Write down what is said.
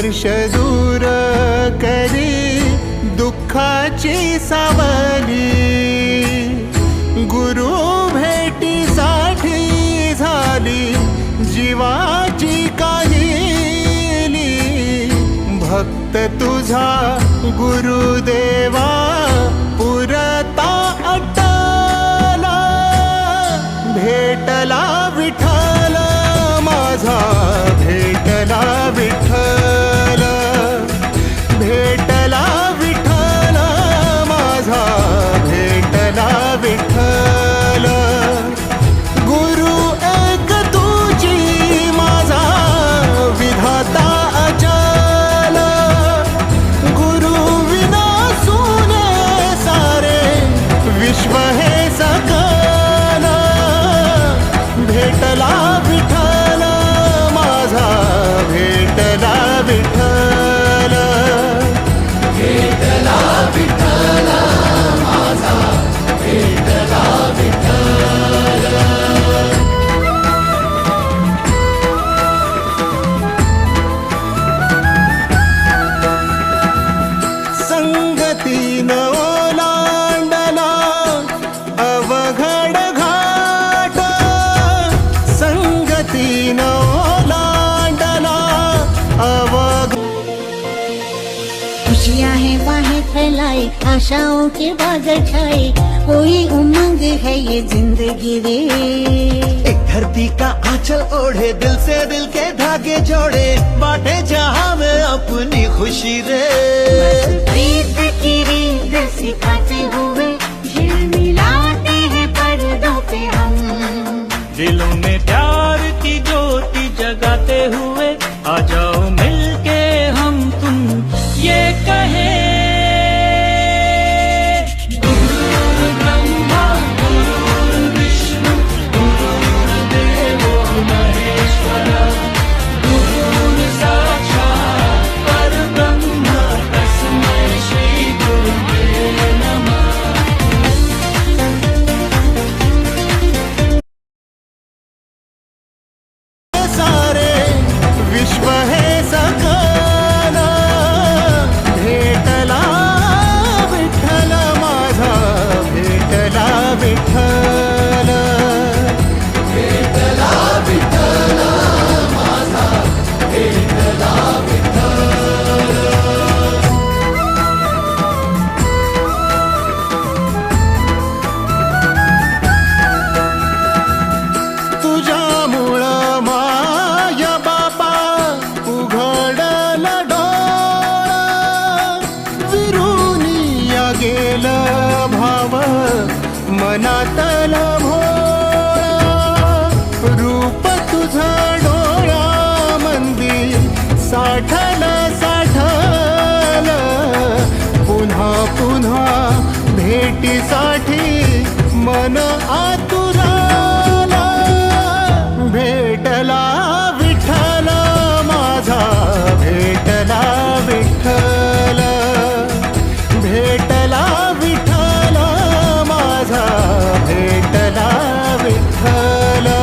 हर्ष दूर करी दुःखाची सावली, गुरु भेटीसाठी झाली जीवाची काहिली। भक्त तुझा गुरुदेवा पुरता अटला, भेटला विठ्ठल माझा, भेटला विठ्ठल, भेटला विठ्ठल माझा, भेटला विठ्ठल। गुरु एक तुझी माझा विधाता अचल, गुरु विना सुने सारे विश्व हे सकल। भेटला विठ्ठल माझा, भेटला विठ्ठल, भेटला विठ्ठल माझा, भेटला विठ्ठल। संगतीन ओलांडला अवघड घाट, संगतीन ओलांडला अवघड। खुशियाँ हैं बाहें फैलाई, आशाओं के बादल छाए, कोई उमंग है ये जिंदगी रे। एक धरती का आंचल ओढ़े, दिल से दिल के धागे जोड़े, बांटे जहां में अपनी खुशी रे। प्रीत की रीत सिखाते हुए झिलमिलाते हैं पर्दों पे हम, दिलों में प्यार की ज्योति जगाते हुए आ जाओ मिलके हम तुम ये कहे। गुरुर्ब्रह्मा गुरुर्विष्णु गुरुर्देवो महेश्वर, गुरुर् साक्षात् परब्रह्म तस्मै श्री गुरुवे नमः। सारे विश्व हे सकल। भेटला विठ्ठल माझा, भेटला विठ्ठल, भेटला विठ्ठल माझा, भेटला विठ्ठल। तुझ्यामुळं माय बापा उघडलं डोळं, विरुनिया गेलं भाव मनातलं भोळं। रूप तुझं डोळ्यामंदी साठलं साठलं, पुन्हा पुन्हा भेटीसाठी मन आतुर